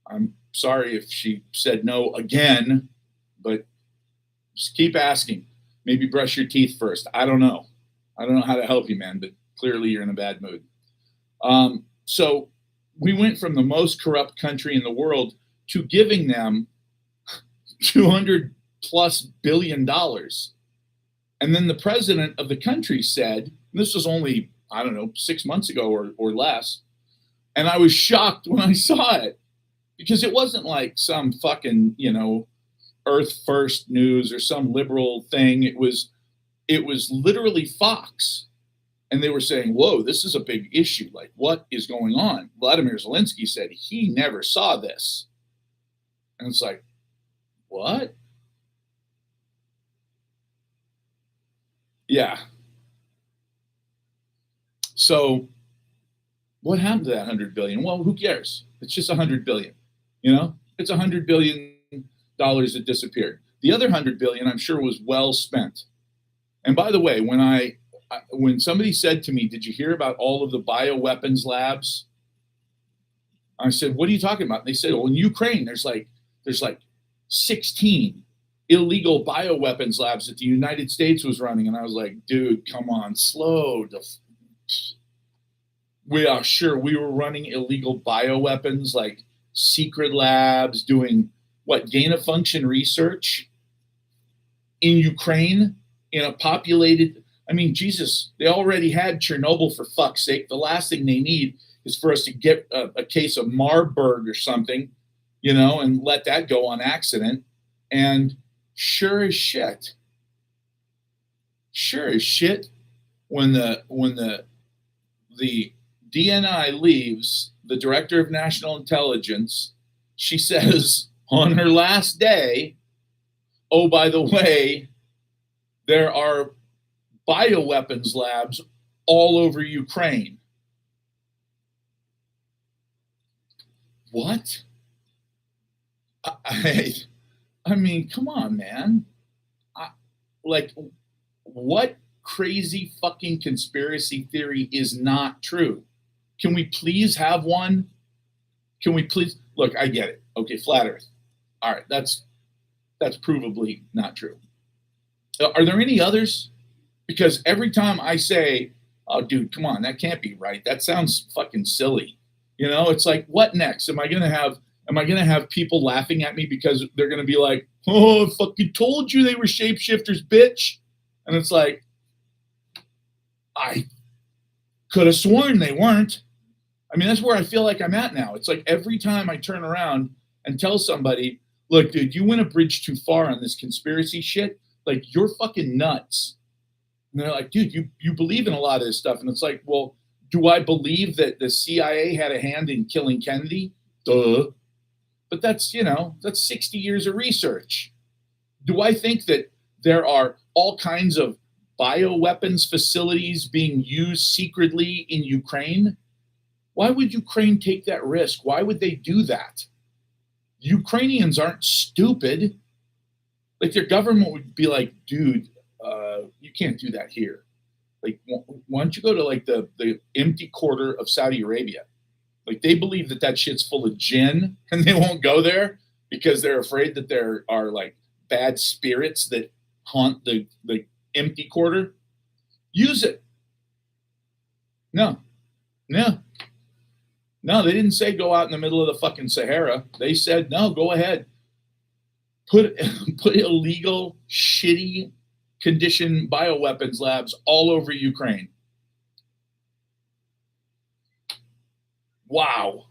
Speaker 1: I'm sorry if she said no again, but just keep asking. Maybe brush your teeth first. I don't know. I don't know how to help you, man, but clearly you're in a bad mood. So we went from the most corrupt country in the world to giving them $200+ billion. And then the president of the country said, and this was only, 6 months ago or less, and I was shocked when I saw it because it wasn't like some fucking, Earth First News or some liberal thing. It was literally Fox. And they were saying, whoa, this is a big issue. Like, what is going on? Vladimir Zelensky said he never saw this. And it's like, what? Yeah. So what happened to that 100 billion? Well, who cares? It's just 100 billion. It's $100 billion that disappeared. The other 100 billion, I'm sure, was well spent. And by the way, when somebody said to me, did you hear about all of the bioweapons labs? I said, what are you talking about? And they said, well, in Ukraine, there's like 16 illegal bioweapons labs that the United States was running. And I was like, dude, come on, slow. We are sure we were running illegal bioweapons, like secret labs doing gain of function research in Ukraine in a populated, Jesus, they already had Chernobyl, for fuck's sake. The last thing they need is for us to get a case of Marburg or something, and let that go on accident. And sure as shit, when the DNI leaves, the director of national intelligence, she says on her last day, oh, by the way, there are bioweapons labs all over Ukraine. What? I mean, come on, man. What crazy fucking conspiracy theory is not true? Can we please have one? Can we please? Look, I get it. Okay, flat Earth. All right, that's provably not true. Are there any others? Because every time I say, oh, dude, come on, that can't be right. That sounds fucking silly. It's like, what next? Am I going to have people laughing at me because they're going to be like, oh, I fucking told you they were shapeshifters, bitch. And it's like, I could have sworn they weren't. That's where I feel like I'm at now. It's like every time I turn around and tell somebody, look, dude, you went a bridge too far on this conspiracy shit. Like, you're fucking nuts. And they're like, dude, you believe in a lot of this stuff. And it's like, well, do I believe that the CIA had a hand in killing Kennedy? Duh. But that's 60 years of research. Do I think that there are all kinds of bioweapons facilities being used secretly in Ukraine? Why would Ukraine take that risk? Why would they do that? Ukrainians aren't stupid. Like, their government would be like, dude, you can't do that here. Like, why don't you go to like the empty quarter of Saudi Arabia? Like, they believe that shit's full of jinn and they won't go there because they're afraid that there are like bad spirits that haunt the empty quarter. Use it. No. No, they didn't say go out in the middle of the fucking Sahara. They said, no, go ahead. Put illegal, shitty condition bioweapons labs all over Ukraine. Wow.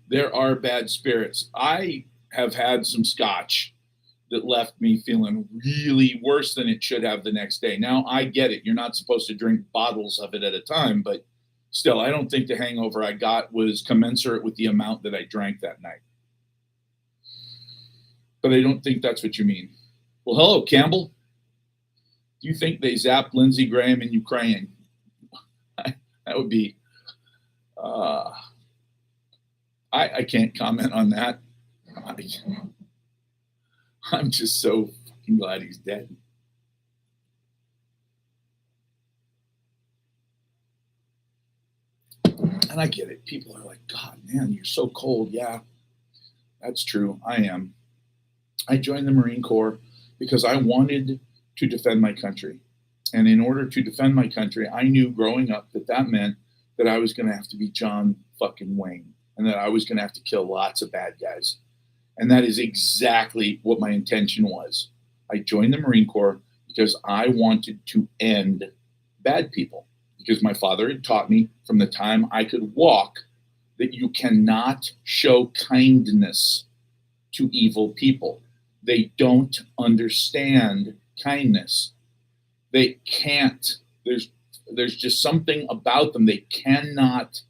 Speaker 1: There are bad spirits. I have had some scotch that left me feeling really worse than it should have the next day. Now, I get it. You're not supposed to drink bottles of it at a time, but still, I don't think the hangover I got was commensurate with the amount that I drank that night. But I don't think that's what you mean. Well, hello, Campbell. Do you think they zapped Lindsey Graham in Ukraine? That would be... I can't comment on that. I'm just so fucking glad he's dead. And I get it. People are like, God, man, you're so cold. Yeah, that's true. I am. I joined the Marine Corps because I wanted to defend my country. And in order to defend my country, I knew growing up that meant that I was going to have to be John fucking Wayne and that I was going to have to kill lots of bad guys. And that is exactly what my intention was. I joined the Marine Corps because I wanted to end bad people. Because my father had taught me from the time I could walk that you cannot show kindness to evil people. They don't understand kindness. They can't. There's just something about them. They cannot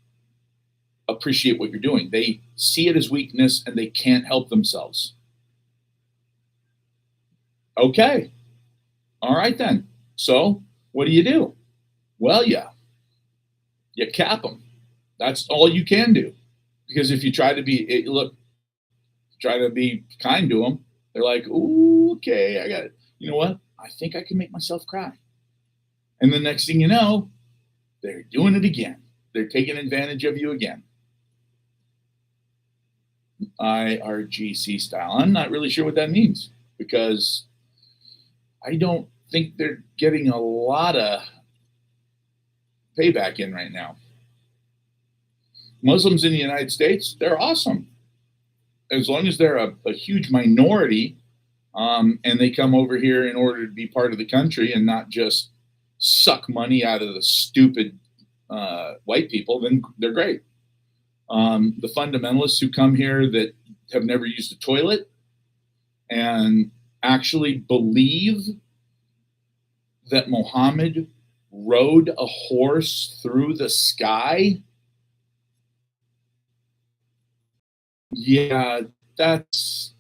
Speaker 1: appreciate what you're doing. They see it as weakness and they can't help themselves. Okay. All right then. So what do? Well, yeah, you cap them. That's all you can do. Because if you try to be kind to them, they're like, ooh, okay, I got it. You know what? I think I can make myself cry. And the next thing you know, they're doing it again. They're taking advantage of you again. IRGC style. I'm not really sure what that means because I don't think they're getting a lot of payback in right now. Muslims in the United States, they're awesome. As long as they're a huge minority and they come over here in order to be part of the country and not just suck money out of the stupid white people, then they're great. The fundamentalists who come here that have never used a toilet and actually believe that Muhammad rode a horse through the sky. Yeah, that's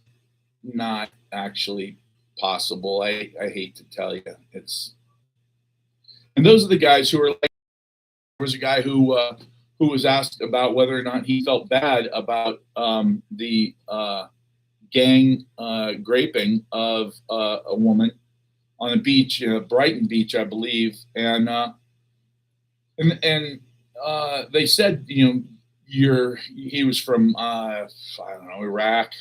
Speaker 1: not actually possible. I hate to tell you. And those are the guys who are like, there was a guy who was asked about whether or not he felt bad about the gang raping of a woman on a beach, Brighton Beach, I believe, and they said, he was from I don't know, Iraq,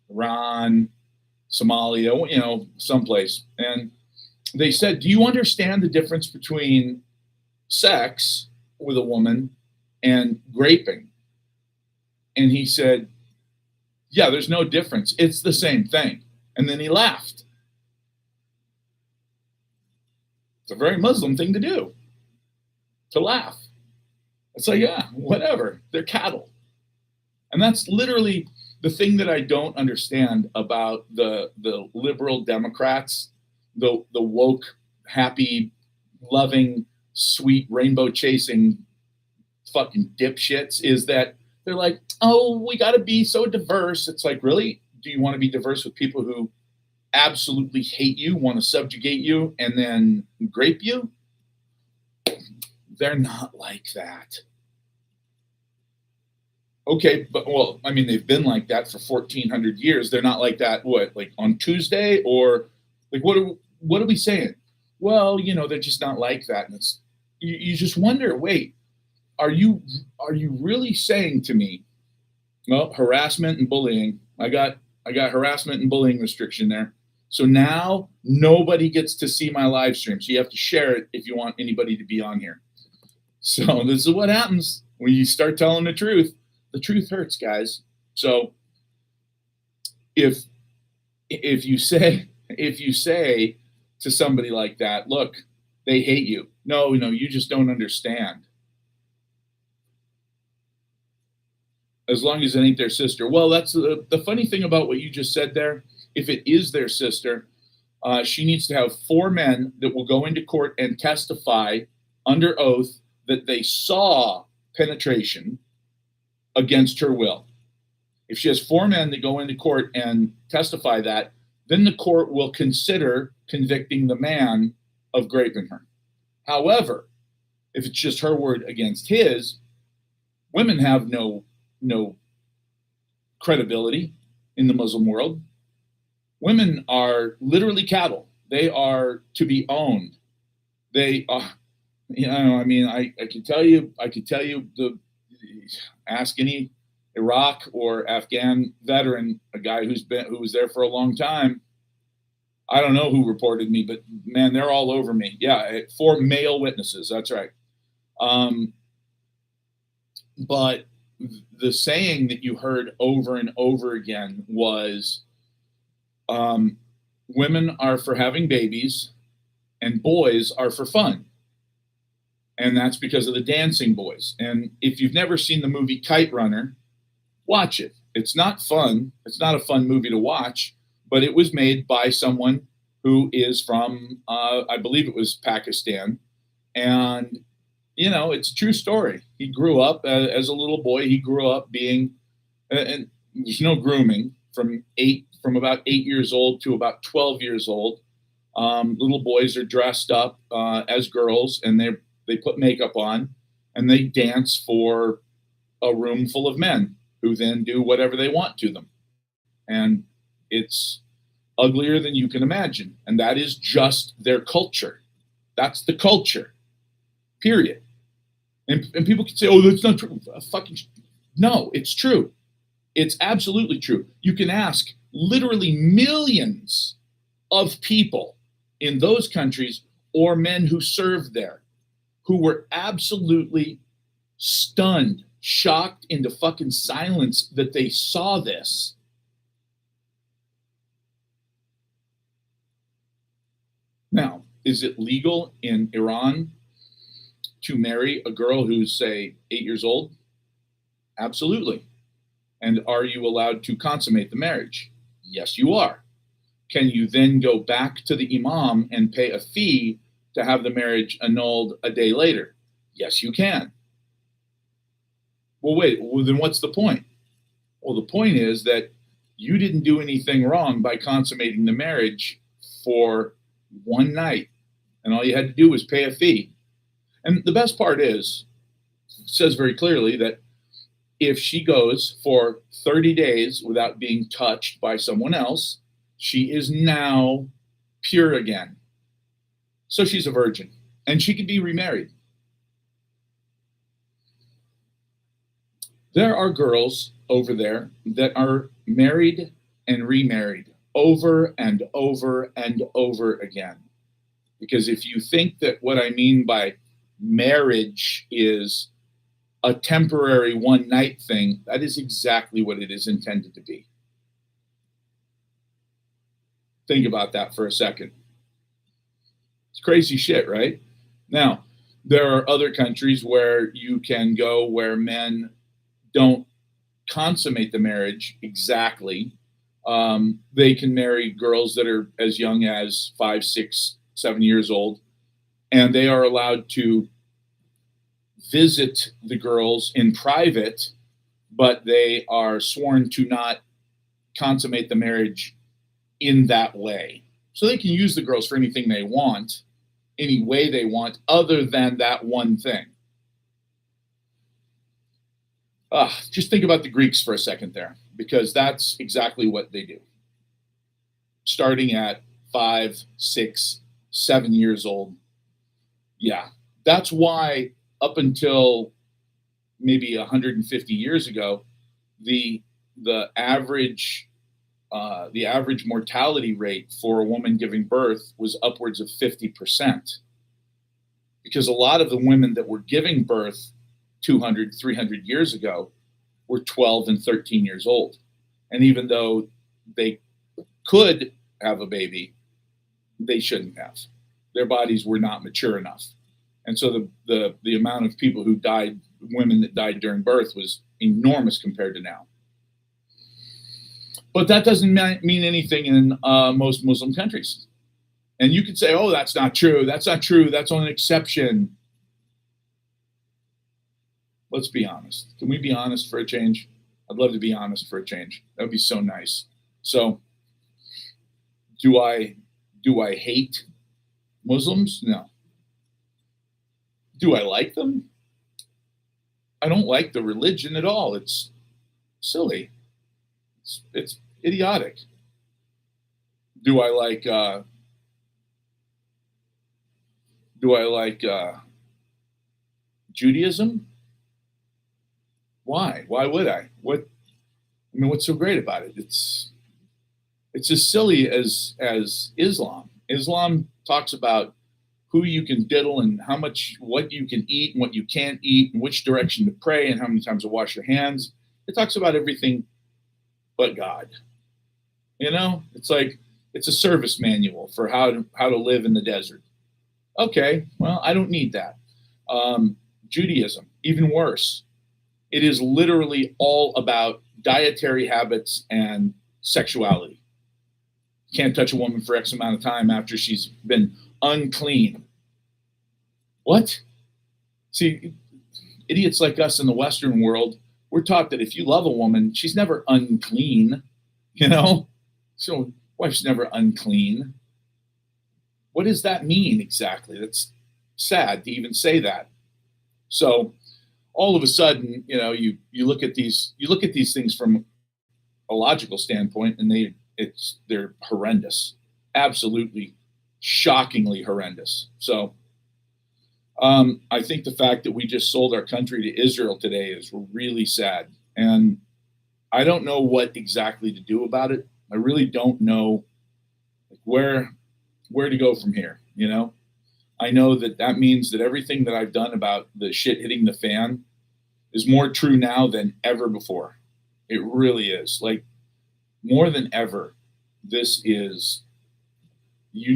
Speaker 1: Iran, Somalia, someplace, and they said, do you understand the difference between sex with a woman and raping? And he said, yeah, there's no difference. It's the same thing. And then he laughed. It's a very Muslim thing to do, to laugh. It's like, yeah, whatever. They're cattle. And that's literally the thing that I don't understand about the liberal Democrats, the woke, happy, loving, sweet, rainbow-chasing fucking dipshits, is that they're like, oh, we got to be so diverse. It's like, really? Do you want to be diverse with people who absolutely hate you, want to subjugate you, and then grape you? They're not like that. Okay, but they've been like that for 1,400 years. They're not like that, like on Tuesday? Or like, what are we saying? Well, they're just not like that. And you just wonder, wait, are you really saying to me, well, harassment and bullying, I got harassment and bullying restriction there. So now nobody gets to see my live stream. So you have to share it if you want anybody to be on here. So this is what happens when you start telling the truth. The truth hurts, guys. So if if you say to somebody like that, look, they hate you. No, you just don't understand. As long as it ain't their sister. Well, that's the funny thing about what you just said there. If it is their sister, she needs to have four men that will go into court and testify under oath that they saw penetration against her will. If she has four men that go into court and testify that, then the court will consider convicting the man of raping her. However, if it's just her word against his, women have no credibility in the Muslim world. Women are literally cattle. They are to be owned. They are, I mean, I could tell you, ask any Iraq or Afghan veteran, a guy who was there for a long time. I don't know who reported me, but man, they're all over me. Yeah, 4 male witnesses. That's right. But the saying that you heard over and over again was, women are for having babies and boys are for fun. And that's because of the dancing boys. And if you've never seen the movie Kite Runner, watch it. It's not fun. It's not a fun movie to watch, but it was made by someone who is from, I believe it was Pakistan. And, it's a true story. He grew up as a little boy. He grew up being, and grooming from about 8 years old to about 12 years old. Little boys are dressed up as girls, and they put makeup on, and they dance for a room full of men who then do whatever they want to them. And it's uglier than you can imagine. And that is just their culture. That's the culture, period. And people can say, oh, that's not true. No, it's true. It's absolutely true. You can ask literally millions of people in those countries or men who served there who were absolutely stunned, shocked into fucking silence that they saw this. Now, is it legal in Iran to marry a girl who's, say, 8 years old? Absolutely. And are you allowed to consummate the marriage? Yes, you are. Can you then go back to the imam and pay a fee to have the marriage annulled a day later? Yes, you can. Well, wait, then what's the point? Well, the point is that you didn't do anything wrong by consummating the marriage for one night, and all you had to do was pay a fee. And the best part is, it says very clearly that if she goes for 30 days without being touched by someone else, she is now pure again. So she's a virgin, and she can be remarried. There are girls over there that are married and remarried over and over and over again. Because if you think that what I mean by marriage is a temporary one night thing, that is exactly what it is intended to be. Think about that for a second. It's crazy shit, right? Now, there are other countries where you can go where men don't consummate the marriage exactly. They can marry girls that are as young as 5, 6, 7 years old, and they are allowed to visit the girls in private, but they are sworn to not consummate the marriage in that way. So they can use the girls for anything they want, any way they want, other than that one thing. Just think about the Greeks for a second there, because that's exactly what they do. Starting at 5, 6, 7 years old. Yeah, that's why up until maybe 150 years ago, the average mortality rate for a woman giving birth was upwards of 50%. because a lot of the women that were giving birth 200, 300 years ago were 12 and 13 years old. And even though they could have a baby, they shouldn't have. Their bodies were not mature enough. And so the amount of people who died, women that died during birth, was enormous compared to now. But that doesn't mean anything in most Muslim countries. And you could say, oh, that's not true. That's not true. That's only an exception. Let's be honest. Can we be honest for a change? I'd love to be honest for a change. That would be so nice. So do I hate Muslims? No. Do I like them? I don't like the religion at all. It's silly. It's idiotic. Do I like Judaism? Why? Why would I? What's so great about it? It's as silly as Islam. Islam talks about who you can diddle and what you can eat and what you can't eat and which direction to pray and how many times to wash your hands. It talks about everything but God. It's like it's a service manual for how to live in the desert. Okay, well, I don't need that. Judaism, even worse. It is literally all about dietary habits and sexuality. Can't touch a woman for X amount of time after she's been unclean. What? See, idiots like us in the Western world, we're taught that if you love a woman, she's never unclean, So wife's never unclean. What does that mean exactly? That's sad to even say that. So all of a sudden, you look at these things from a logical standpoint, and they're horrendous, absolutely, shockingly horrendous. So I think the fact that we just sold our country to Israel today is really sad, and I don't know what exactly to do about it. I really don't know where to go from here. I know that means that everything that I've done about the shit hitting the fan is more true now than ever before. It really is. Like, more than ever, you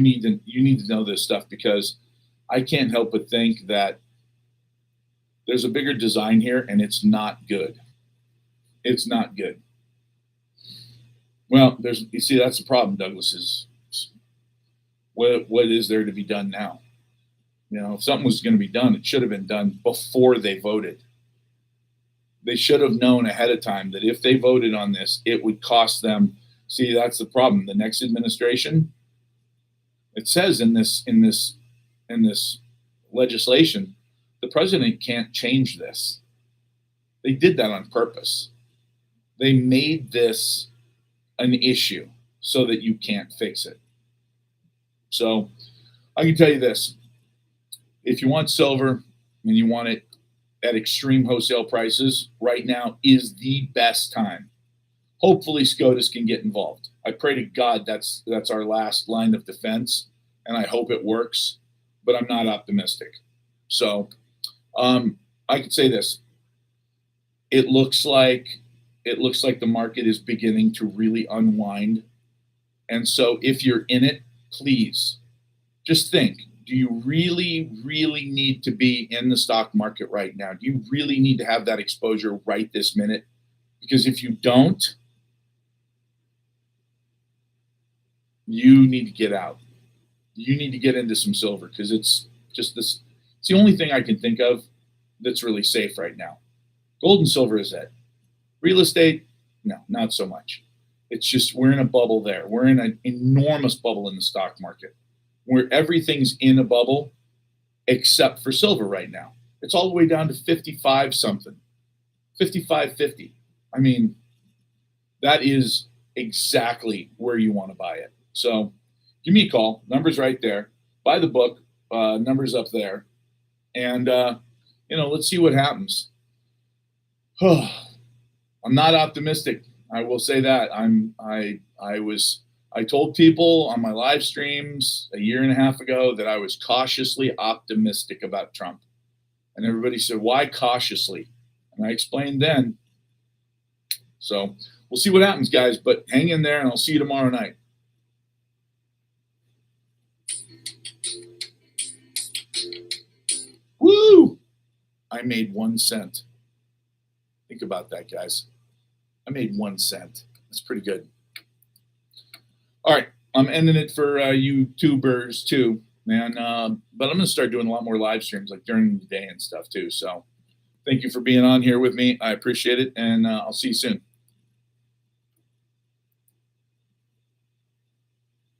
Speaker 1: need to know this stuff, because I can't help but think that there's a bigger design here, and it's not good. It's not good. Well, you see, that's the problem, Douglas, is what is there to be done now? If something was going to be done, it should have been done before they voted. They should have known ahead of time that if they voted on this, it would cost them. See, that's the problem. The next administration, it says in this legislation, the president can't change this. They did that on purpose. They made this an issue so that you can't fix it. So I can tell you this. If you want silver and you want it at extreme wholesale prices, right now is the best time. Hopefully SCOTUS can get involved. I pray to God that's our last line of defense, and I hope it works, but I'm not optimistic. So I could say this. It looks like the market is beginning to really unwind. And so if you're in it, please just think, do you really, really need to be in the stock market right now? Do you really need to have that exposure right this minute? Because if you don't, you need to get out. You need to get into some silver, because it's the only thing I can think of that's really safe right now. Gold and silver is it. Real estate, no, not so much. It's just we're in a bubble there. We're in an enormous bubble in the stock market, where everything's in a bubble except for silver right now. It's all the way down to 55 something, 55.50. I mean, that is exactly where you want to buy it. So give me a call. Number's right there. Buy the book. Number's up there. And, let's see what happens. I'm not optimistic. I will say that. I was I told people on my live streams a year and a half ago that I was cautiously optimistic about Trump. And everybody said, why cautiously? And I explained then. So we'll see what happens, guys, but hang in there and I'll see you tomorrow night. Woo! I made 1 cent. Think about that, guys. I made 1 cent. That's pretty good. All right. I'm ending it for YouTubers too, man. But I'm going to start doing a lot more live streams like during the day and stuff too. So thank you for being on here with me. I appreciate it. And I'll see you soon.